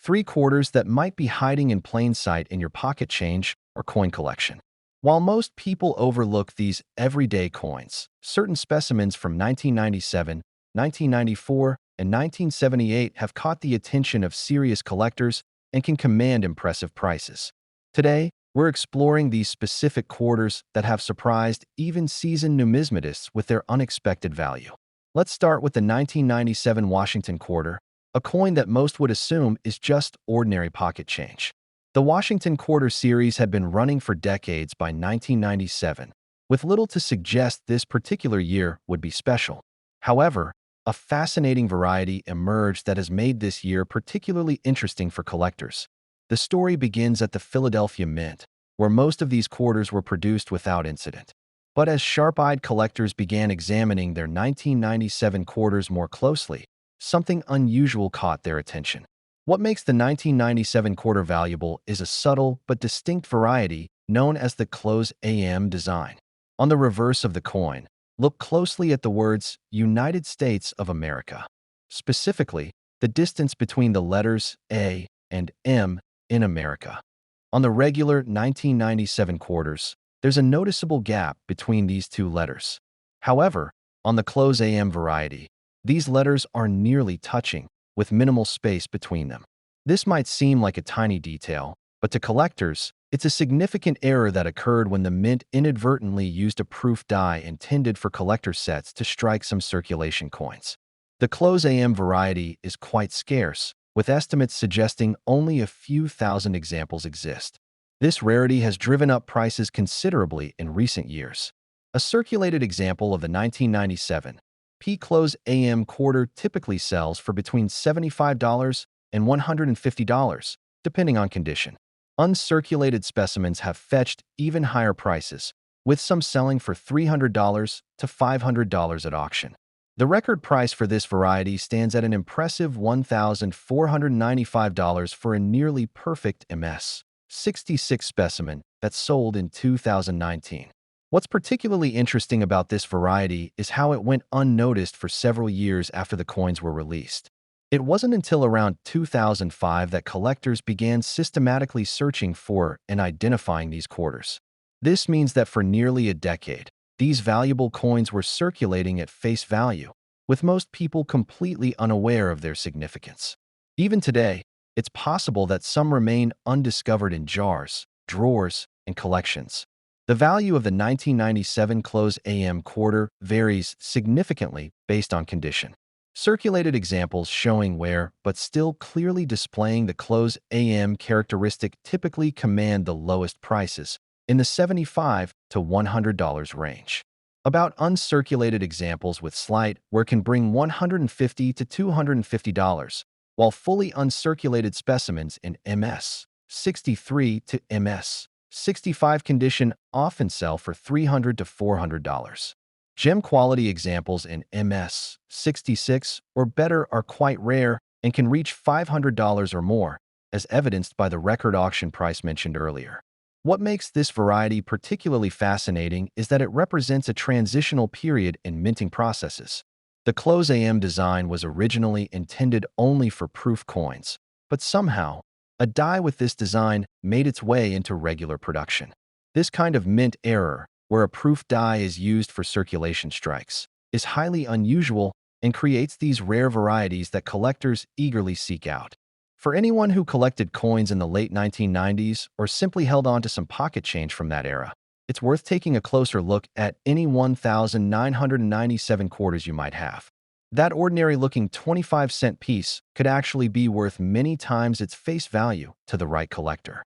Three quarters that might be hiding in plain sight in your pocket change or coin collection. While most people overlook these everyday coins, certain specimens from 1997, 1994, and 1978 have caught the attention of serious collectors and can command impressive prices. Today, we're exploring these specific quarters that have surprised even seasoned numismatists with their unexpected value. Let's start with the 1997 Washington quarter, a coin that most would assume is just ordinary pocket change. The Washington Quarter series had been running for decades by 1997, with little to suggest this particular year would be special. However, a fascinating variety emerged that has made this year particularly interesting for collectors. The story begins at the Philadelphia Mint, where most of these quarters were produced without incident. But as sharp-eyed collectors began examining their 1997 quarters more closely, something unusual caught their attention. What makes the 1997 quarter valuable is a subtle but distinct variety known as the close AM design. On the reverse of the coin, look closely at the words United States of America. Specifically, the distance between the letters A and M in America. On the regular 1997 quarters, there's a noticeable gap between these two letters. However, on the close AM variety, these letters are nearly touching, with minimal space between them. This might seem like a tiny detail, but to collectors, it's a significant error that occurred when the Mint inadvertently used a proof die intended for collector sets to strike some circulation coins. The close AM variety is quite scarce, with estimates suggesting only a few thousand examples exist. This rarity has driven up prices considerably in recent years. A circulated example of the 1997 P-Close AM quarter typically sells for between $75 and $150, depending on condition. Uncirculated specimens have fetched even higher prices, with some selling for $300 to $500 at auction. The record price for this variety stands at an impressive $1,495 for a nearly perfect MS 66 specimen that sold in 2019. What's particularly interesting about this variety is how it went unnoticed for several years after the coins were released. It wasn't until around 2005 that collectors began systematically searching for and identifying these quarters. This means that for nearly a decade, these valuable coins were circulating at face value, with most people completely unaware of their significance. Even today, it's possible that some remain undiscovered in jars, drawers, and collections. The value of the 1997 close AM quarter varies significantly based on condition. Circulated examples showing wear but still clearly displaying the close AM characteristic typically command the lowest prices, in the $75 to $100 range. About uncirculated examples with slight wear can bring $150 to $250, while fully uncirculated specimens in MS 63 to MS 65 condition often sell for $300 to $400. Gem quality examples in MS 66 or better are quite rare and can reach $500 or more, as evidenced by the record auction price mentioned earlier. What makes this variety particularly fascinating is that it represents a transitional period in minting processes. The close AM design was originally intended only for proof coins, but somehow, a die with this design made its way into regular production. This kind of mint error, where a proof die is used for circulation strikes, is highly unusual and creates these rare varieties that collectors eagerly seek out. For anyone who collected coins in the late 1990s or simply held on to some pocket change from that era, it's worth taking a closer look at any 1,997 quarters you might have. That ordinary-looking 25-cent piece could actually be worth many times its face value to the right collector.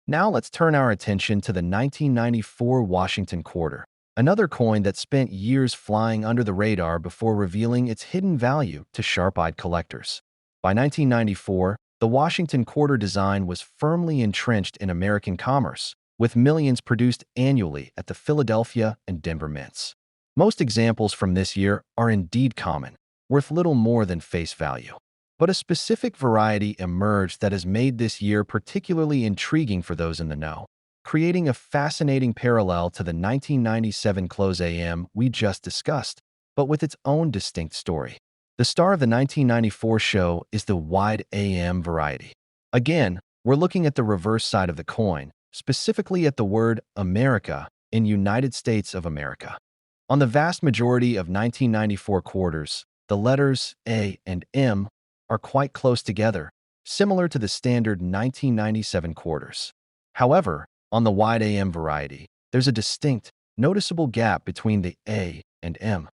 Now let's turn our attention to the 1994 Washington Quarter, another coin that spent years flying under the radar before revealing its hidden value to sharp-eyed collectors. By 1994, the Washington Quarter design was firmly entrenched in American commerce, with millions produced annually at the Philadelphia and Denver mints. Most examples from this year are indeed common, worth little more than face value. But a specific variety emerged that has made this year particularly intriguing for those in the know, creating a fascinating parallel to the 1997 close AM we just discussed, but with its own distinct story. The star of the 1994 show is the wide AM variety. Again, we're looking at the reverse side of the coin, specifically at the word America in United States of America. On the vast majority of 1994 quarters, the letters A and M are quite close together, similar to the standard 1997 quarters. However, on the wide AM variety, there's a distinct, noticeable gap between the A and M.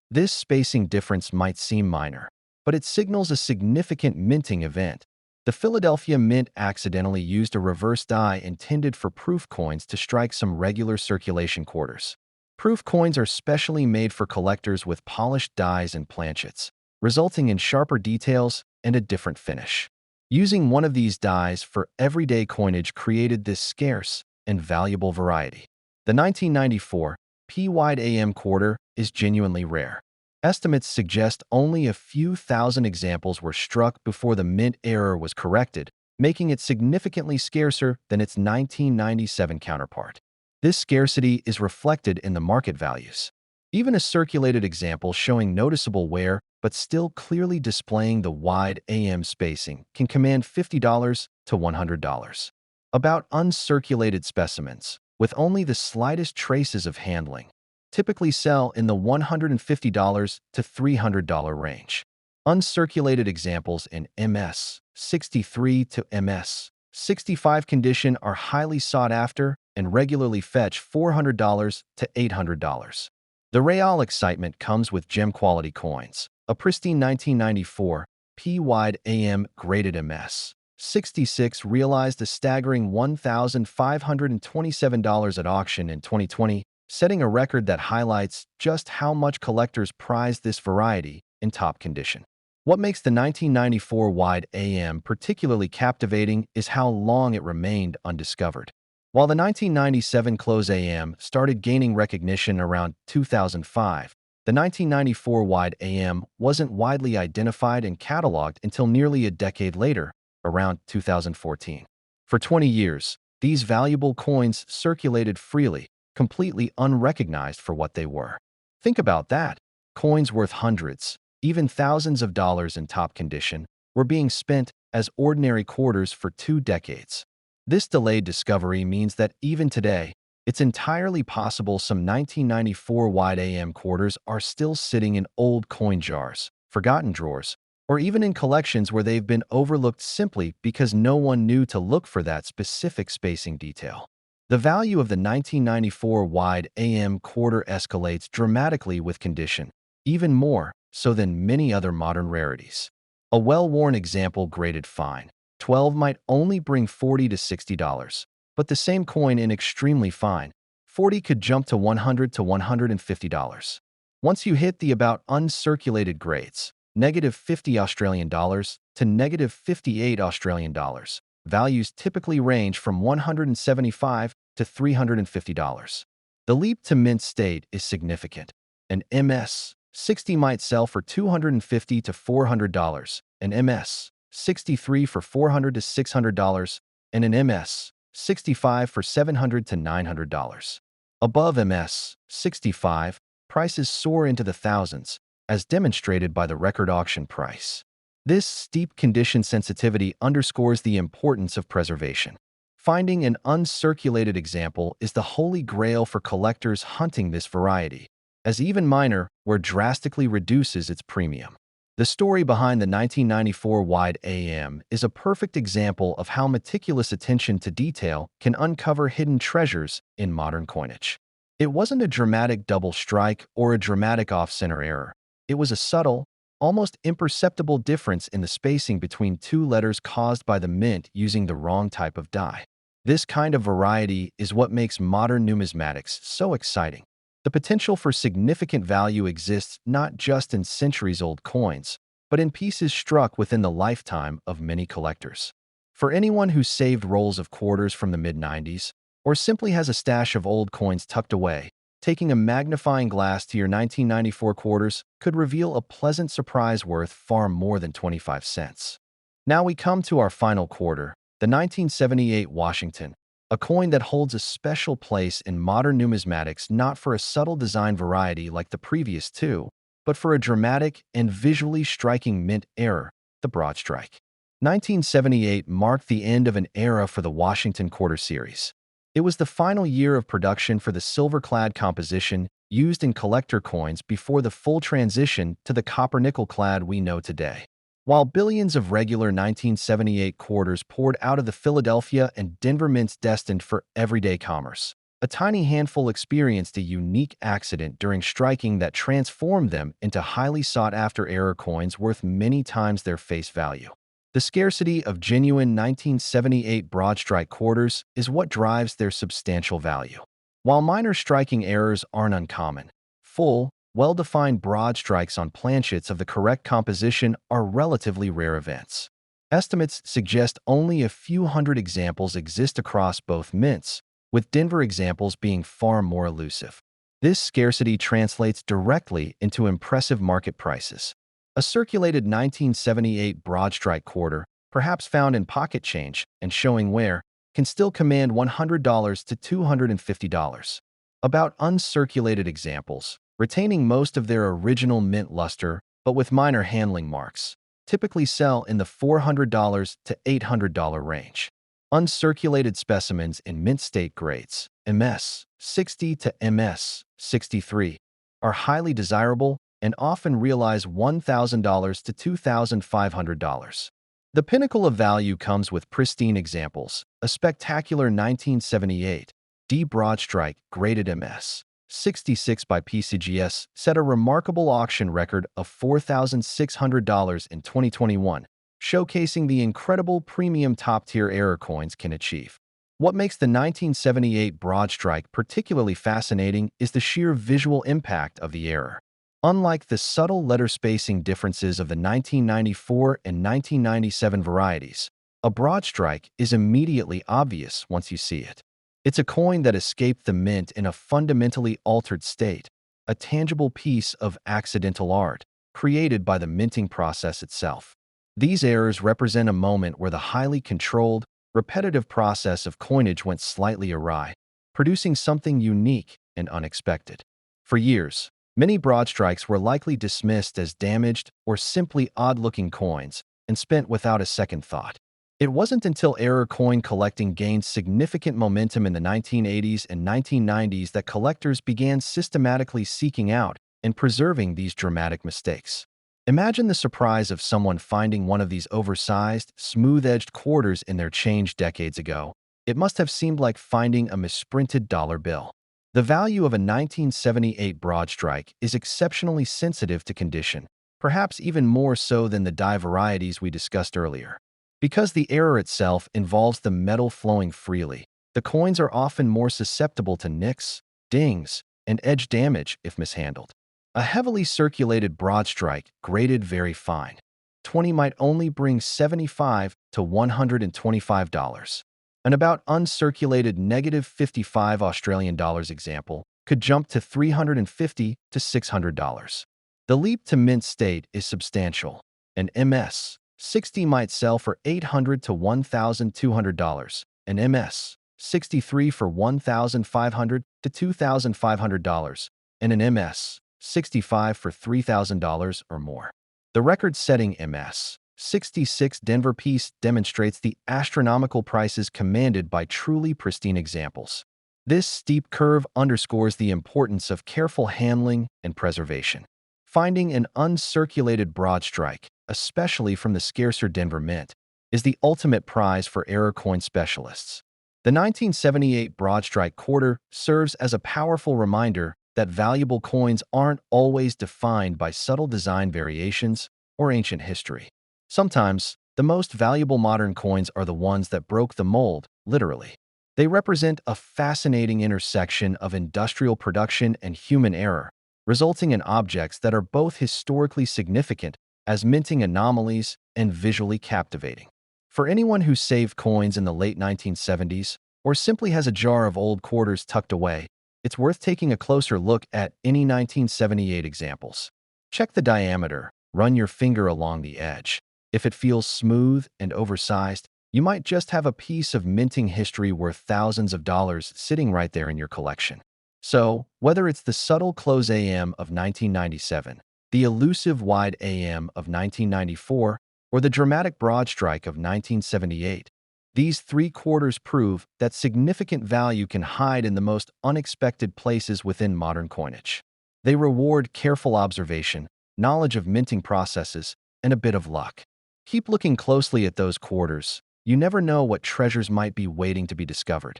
This spacing difference might seem minor, but it signals a significant minting event. The Philadelphia Mint accidentally used a reverse die intended for proof coins to strike some regular circulation quarters. Proof coins are specially made for collectors with polished dies and planchets, resulting in sharper details and a different finish. Using one of these dies for everyday coinage created this scarce and valuable variety. The 1994 P-Wide AM quarter is genuinely rare. Estimates suggest only a few thousand examples were struck before the mint error was corrected, making it significantly scarcer than its 1997 counterpart. This scarcity is reflected in the market values. Even a circulated example showing noticeable wear but still clearly displaying the wide AM spacing can command $50 to $100. About uncirculated specimens, with only the slightest traces of handling, typically sell in the $150 to $300 range. Uncirculated examples in MS 63 to MS 65 condition are highly sought after and regularly fetch $400 to $800. The real excitement comes with gem-quality coins. A pristine 1994 P-Wide AM graded MS 66 realized a staggering $1,527 at auction in 2020, setting a record that highlights just how much collectors prize this variety in top condition. What makes the 1994 Wide AM particularly captivating is how long it remained undiscovered. While the 1997 Close AM started gaining recognition around 2005, the 1994 Wide AM wasn't widely identified and cataloged until nearly a decade later, around 2014. For 20 years, these valuable coins circulated freely, completely unrecognized for what they were. Think about that. Coins worth hundreds, even thousands of dollars in top condition, were being spent as ordinary quarters for 2 decades. This delayed discovery means that even today, it's entirely possible some 1994 Wide AM quarters are still sitting in old coin jars, forgotten drawers, or even in collections where they've been overlooked simply because no one knew to look for that specific spacing detail. The value of the 1994 Wide AM quarter escalates dramatically with condition, even more so than many other modern rarities. A well-worn example graded fine 12 might only bring $40 to $60, but the same coin in extremely fine 40 could jump to $100 to $150. Once you hit the about uncirculated grades, -50 Australian dollars to -58 Australian dollars, values typically range from $175 to $350. The leap to mint state is significant. An MS 60 might sell for $250 to $400, an MS 63 for $400 to $600, and an MS 65 for $700 to $900. Above MS 65, prices soar into the thousands, as demonstrated by the record auction price. This steep condition sensitivity underscores the importance of preservation. Finding an uncirculated example is the holy grail for collectors hunting this variety, as even minor wear drastically reduces its premium. The story behind the 1994 Wide AM is a perfect example of how meticulous attention to detail can uncover hidden treasures in modern coinage. It wasn't a dramatic double strike or a dramatic off-center error. It was a subtle, almost imperceptible difference in the spacing between 2 letters caused by the mint using the wrong type of die. This kind of variety is what makes modern numismatics so exciting. The potential for significant value exists not just in centuries-old coins, but in pieces struck within the lifetime of many collectors. For anyone who saved rolls of quarters from the mid-90s, or simply has a stash of old coins tucked away, taking a magnifying glass to your 1994 quarters could reveal a pleasant surprise worth far more than 25 cents. Now we come to our final quarter, the 1978 Washington, a coin that holds a special place in modern numismatics not for a subtle design variety like the previous 2, but for a dramatic and visually striking mint error, the broad strike. 1978 marked the end of an era for the Washington Quarter Series. It was the final year of production for the silver-clad composition used in collector coins before the full transition to the copper-nickel-clad we know today. While billions of regular 1978 quarters poured out of the Philadelphia and Denver mints destined for everyday commerce, a tiny handful experienced a unique accident during striking that transformed them into highly sought-after error coins worth many times their face value. The scarcity of genuine 1978 broad-strike quarters is what drives their substantial value. While minor striking errors aren't uncommon, full, well-defined broad strikes on planchets of the correct composition are relatively rare events. Estimates suggest only a few hundred examples exist across both mints, with Denver examples being far more elusive. This scarcity translates directly into impressive market prices. A circulated 1978 broad-strike quarter, perhaps found in pocket change and showing wear, can still command $100 to $250. About uncirculated examples, retaining most of their original mint luster but with minor handling marks, typically sell in the $400 to $800 range. Uncirculated specimens in mint state grades, MS 60 to MS 63, are highly desirable and often realize $1,000 to $2,500. The pinnacle of value comes with pristine examples. A spectacular 1978 D Broadstrike graded MS 66 by PCGS set a remarkable auction record of $4,600 in 2021, showcasing the incredible premium top-tier error coins can achieve. What makes the 1978 Broadstrike particularly fascinating is the sheer visual impact of the error. Unlike the subtle letter spacing differences of the 1994 and 1997 varieties, a broadstrike is immediately obvious once you see it. It's a coin that escaped the mint in a fundamentally altered state, a tangible piece of accidental art created by the minting process itself. These errors represent a moment where the highly controlled, repetitive process of coinage went slightly awry, producing something unique and unexpected. For years, many broadstrikes were likely dismissed as damaged or simply odd-looking coins and spent without a second thought. It wasn't until error coin collecting gained significant momentum in the 1980s and 1990s that collectors began systematically seeking out and preserving these dramatic mistakes. Imagine the surprise of someone finding one of these oversized, smooth-edged quarters in their change decades ago. It must have seemed like finding a misprinted dollar bill. The value of a 1978 broadstrike is exceptionally sensitive to condition, perhaps even more so than the die varieties we discussed earlier. Because the error itself involves the metal flowing freely, the coins are often more susceptible to nicks, dings, and edge damage if mishandled. A heavily circulated broadstrike, graded very fine, 20 might only bring $75 to $125. An about uncirculated -55 Australian dollars example could jump to $350 to $600. The leap to mint state is substantial. An MS 60 might sell for $800 to $1,200, an MS 63 for $1,500 to $2,500, and an MS 65 for $3,000 or more. The record-setting MS 66 Denver piece demonstrates the astronomical prices commanded by truly pristine examples. This steep curve underscores the importance of careful handling and preservation. Finding an uncirculated broadstrike, especially from the scarcer Denver mint, is the ultimate prize for error coin specialists. The 1978 broadstrike quarter serves as a powerful reminder that valuable coins aren't always defined by subtle design variations or ancient history. Sometimes, the most valuable modern coins are the ones that broke the mold, literally. They represent a fascinating intersection of industrial production and human error, resulting in objects that are both historically significant as minting anomalies and visually captivating. For anyone who saved coins in the late 1970s or simply has a jar of old quarters tucked away, it's worth taking a closer look at any 1978 examples. Check the diameter, run your finger along the edge. If it feels smooth and oversized, you might just have a piece of minting history worth thousands of dollars sitting right there in your collection. So, whether it's the subtle close AM of 1997, the elusive wide AM of 1994, or the dramatic broad strike of 1978. These three quarters prove that significant value can hide in the most unexpected places within modern coinage. They reward careful observation, knowledge of minting processes, and a bit of luck. Keep looking closely at those quarters. You never know what treasures might be waiting to be discovered.